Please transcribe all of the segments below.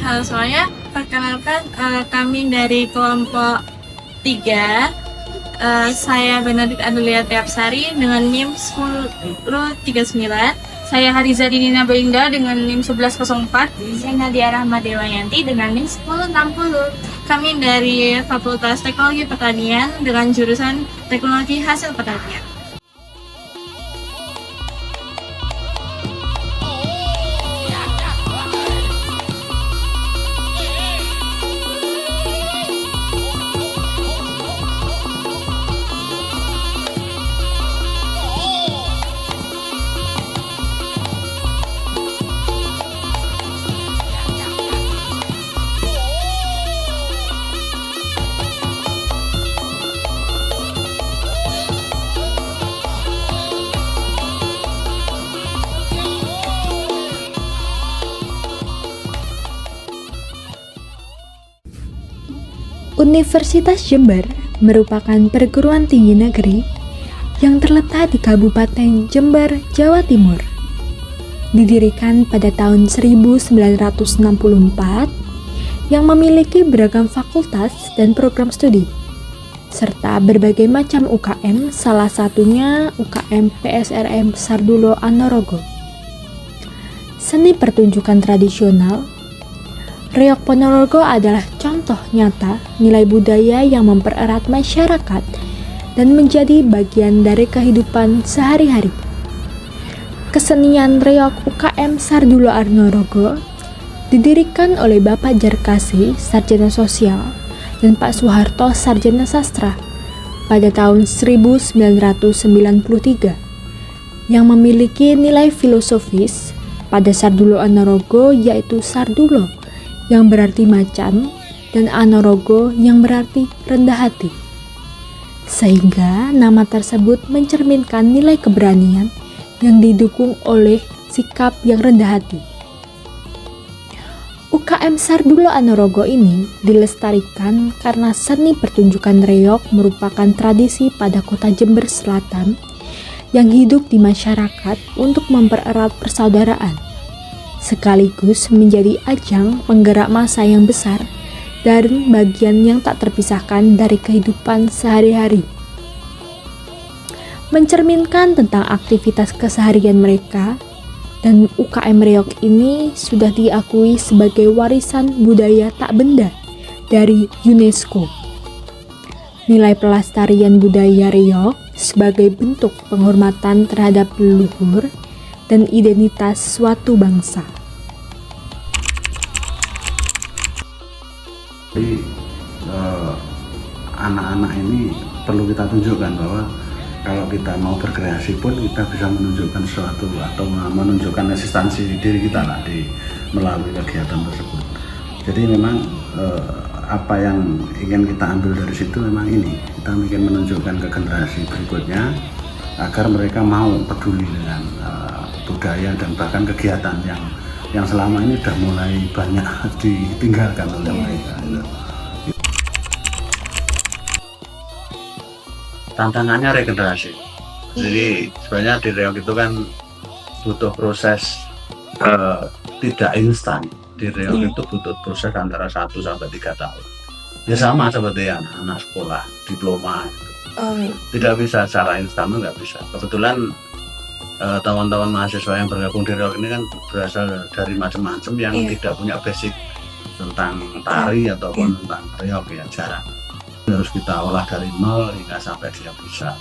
Halo semuanya, perkenalkan kami dari kelompok 3. Saya Benedict Adelia Tiapsari dengan NIM 1039. Saya Hariza Dinina Belinda dengan NIM 1104. Saya Nadia Rahmadewayanti dengan NIM 1060. Kami dari Fakultas Teknologi Pertanian dengan jurusan Teknologi Hasil Pertanian. Universitas Jember merupakan perguruan tinggi negeri yang terletak di Kabupaten Jember, Jawa Timur. Didirikan pada tahun 1964 yang memiliki beragam fakultas dan program studi, serta berbagai macam UKM, salah satunya UKM PSRM Sardulo Anorogo. Seni pertunjukan tradisional Reog Ponorogo adalah contoh nyata nilai budaya yang mempererat masyarakat dan menjadi bagian dari kehidupan sehari-hari. Kesenian reog UKM Sardulo Anorogo didirikan oleh Bapak Jarkasi, Sarjana Sosial, dan Pak Soeharto, Sarjana Sastra, pada tahun 1993, yang memiliki nilai filosofis pada Sardulo Anorogo, yaitu Sardulo yang berarti macan, dan Anorogo yang berarti rendah hati. Sehingga nama tersebut mencerminkan nilai keberanian yang didukung oleh sikap yang rendah hati. UKM Sardulo Anorogo ini dilestarikan karena seni pertunjukan reog merupakan tradisi pada kota Jember Selatan yang hidup di masyarakat untuk mempererat persaudaraan, sekaligus menjadi ajang penggerak massa yang besar dan bagian yang tak terpisahkan dari kehidupan sehari-hari. Mencerminkan tentang aktivitas keseharian mereka, dan UKM reog ini sudah diakui sebagai warisan budaya tak benda dari UNESCO. Nilai pelestarian budaya reog sebagai bentuk penghormatan terhadap leluhur dan identitas suatu bangsa. Jadi anak-anak ini perlu kita tunjukkan bahwa kalau kita mau berkreasi pun kita bisa menunjukkan sesuatu atau menunjukkan eksistensi diri kita lah melalui kegiatan tersebut. Jadi memang apa yang ingin kita ambil dari situ memang ini, kita ingin menunjukkan ke generasi berikutnya agar mereka mau peduli dengan budaya dan bahkan kegiatan yang selama ini sudah mulai banyak ditinggalkan oleh mereka. Tantangannya regenerasi. Jadi sebenarnya di reog itu kan butuh proses tidak instan. Di reog itu butuh proses antara 1 sampai 3 tahun. Ya sama seperti anak-anak sekolah, diploma gitu. Tidak bisa secara instan, nggak bisa. Kebetulan teman-teman mahasiswa yang bergabung di reog ini kan berasal dari macam-macam yang tidak punya basic tentang tari ataupun tentang reog, ya jarang. Harus kita olah dari nol hingga sampai dia bisa.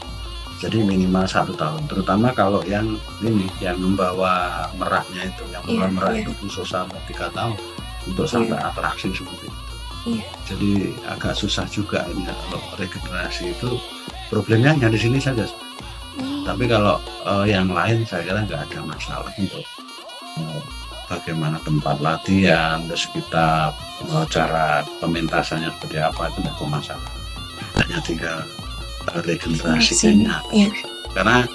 Jadi minimal 1 tahun. Terutama kalau yang ini, yang membawa meraknya itu, yang membawa merak itu butuh sampai 3 tahun untuk sampai atraksi seperti itu. Jadi agak susah juga ini kalau regenerasi itu. Problemnya hanya di sini saja. Tapi kalau yang lain saya kira nggak ada masalah untuk bagaimana tempat latihan, terus kita cara pementasannya seperti apa, itu tidak masalah. Hanya tinggal regenerasinya. Karena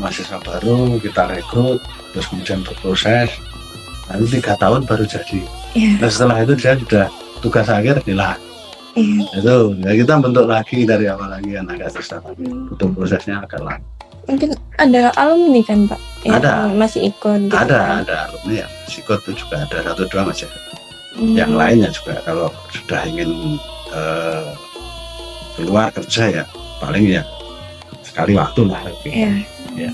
mahasiswa baru kita rekrut, terus kemudian berproses, nanti 3 tahun baru jadi. Nah setelah itu dia sudah tugas akhir hilang. Itu ya kita bentuk lagi dari awal lagi, kan agak susah, butuh prosesnya agak lama. Mungkin ada alumni kan Pak? Ada. Masih ikut gitu. Ada alumni yang masih ikut, itu juga ada 1-2 masih ada. Yang lainnya juga kalau sudah ingin keluar kerja ya paling ya sekali waktu lah. Ya.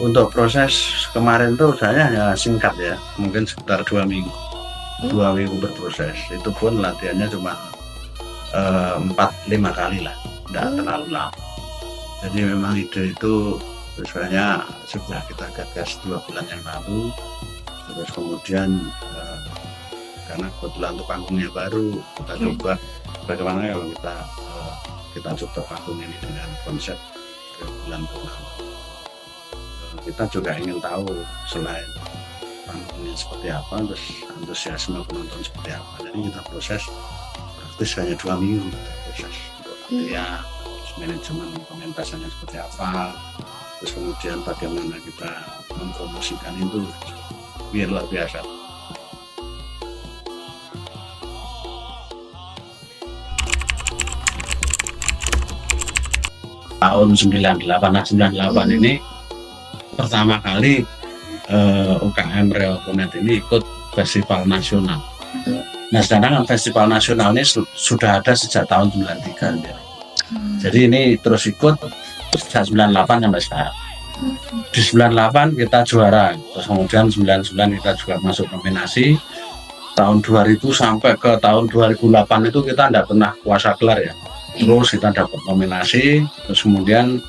Untuk proses kemarin tuh saya hanya singkat ya, mungkin sekitar 2 minggu. 2 minggu berproses. Itu pun latihannya cuma 4-5 kali lah, tidak terlalu lama. Jadi memang ide itu sebenarnya sudah kita gagas 2 bulan yang lalu. Terus kemudian karena kebetulan untuk panggungnya baru, kita coba bagaimana kalau kita coba panggung ini dengan konsep bulan purnama. Kita juga ingin tahu selain panggungnya seperti apa, terus antusiasme penonton seperti apa. Jadi kita proses praktis hanya 2 minggu kita proses untuk latihan, manajemen pementasannya seperti apa, terus kemudian bagaimana kita mempromosikan itu biar luar biasa. Tahun 98 ini pertama kali UKM Reokonet ini ikut festival nasional. Nah sekarang festival nasional ini sudah ada sejak tahun 93 ya. Jadi ini terus ikut sejak 98 sampai sekarang. Di 98 kita juara, terus kemudian 99 kita juga masuk nominasi. Tahun 2000 sampai ke tahun 2008 itu kita tidak pernah kuasa gelar ya. Terus kita dapat nominasi, terus kemudian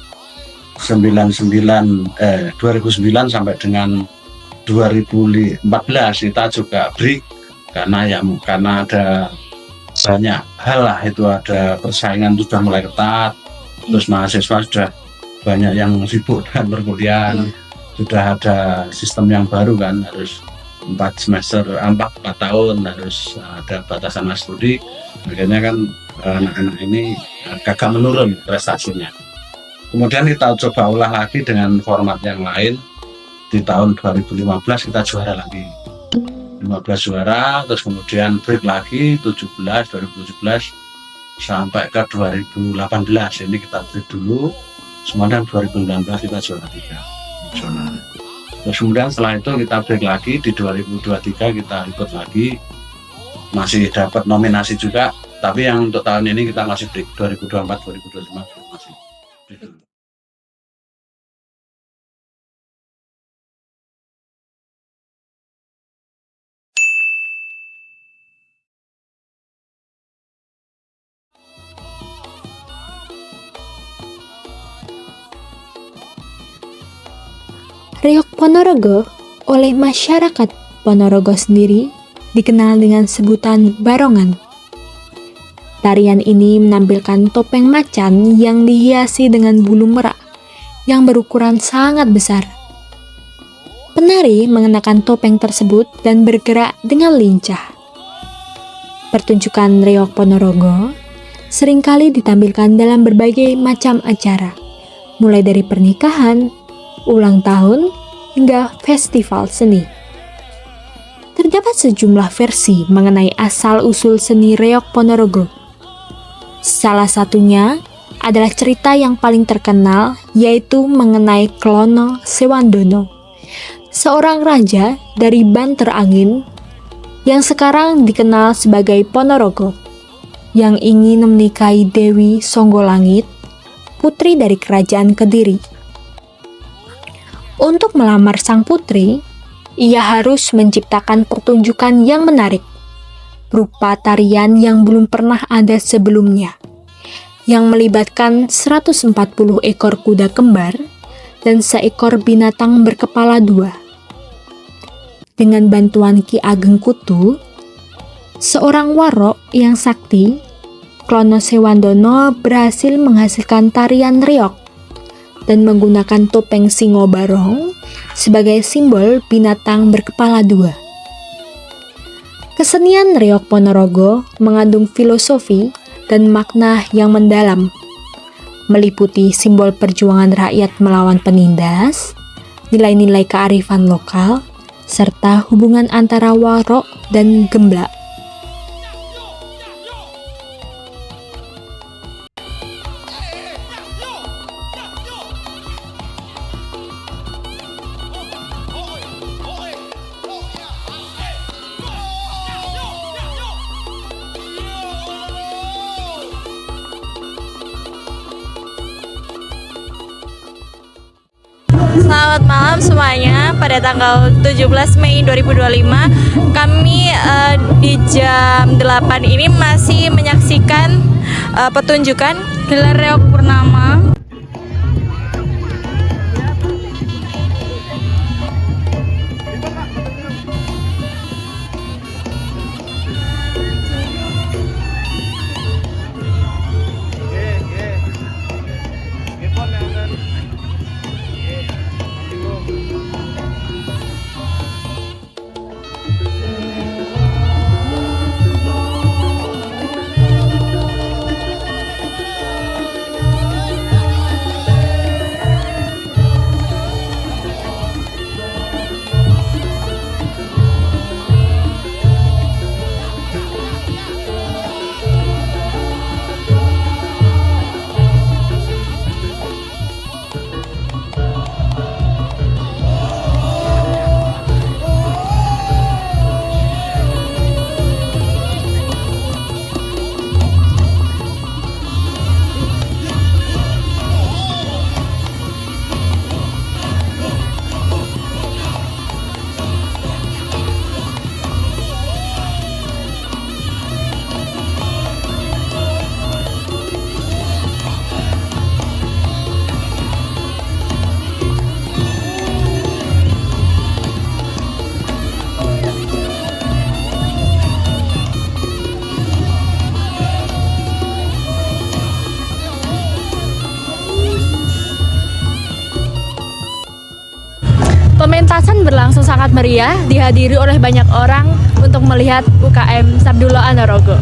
2009 sampai dengan 2014 kita juga break karena ada banyak hal lah, itu ada persaingan sudah mulai ketat, terus mahasiswa sudah banyak yang sibuk dan perkuliahan, sudah ada sistem yang baru kan, harus 4 tahun harus ada batasan masa studi, akhirnya kan anak-anak ini agak menurun prestasinya. Kemudian kita coba ulah lagi dengan format yang lain. Di tahun 2015 kita juara lagi, 15 juara, terus kemudian break lagi 2017 sampai ke 2018 ini kita break dulu, kemudian 2019 kita juara 3 nasional. Terus kemudian setelah itu kita break lagi di 2023 kita ikut lagi, masih dapat nominasi juga, tapi yang untuk tahun ini kita masih break 2024 2025 masih break dulu. Reog Ponorogo oleh masyarakat Ponorogo sendiri dikenal dengan sebutan barongan. Tarian ini menampilkan topeng macan yang dihiasi dengan bulu merak yang berukuran sangat besar. Penari mengenakan topeng tersebut dan bergerak dengan lincah. Pertunjukan Reog Ponorogo seringkali ditampilkan dalam berbagai macam acara, mulai dari pernikahan, ulang tahun, hingga festival seni. Terdapat sejumlah versi mengenai asal-usul seni Reog Ponorogo. Salah satunya adalah cerita yang paling terkenal, yaitu mengenai Klono Sewandono, seorang raja dari Banter Angin yang sekarang dikenal sebagai Ponorogo, yang ingin menikahi Dewi Songgolangit, putri dari kerajaan Kediri. Untuk melamar sang putri, ia harus menciptakan pertunjukan yang menarik, berupa tarian yang belum pernah ada sebelumnya, yang melibatkan 140 ekor kuda kembar dan seekor binatang berkepala 2. Dengan bantuan Ki Ageng Kutu, seorang warok yang sakti, Klono Sewandono berhasil menghasilkan tarian reog dan menggunakan topeng singo barong sebagai simbol binatang berkepala 2. Kesenian Reog Ponorogo mengandung filosofi dan makna yang mendalam, meliputi simbol perjuangan rakyat melawan penindas, nilai-nilai kearifan lokal, serta hubungan antara warok dan gemblak. semuanya, pada tanggal 17 Mei 2025 kami di jam 8 ini masih menyaksikan pertunjukan Gelar reok purnama. Pementasan berlangsung sangat meriah, dihadiri oleh banyak orang untuk melihat UKM Sardulo Anorogo.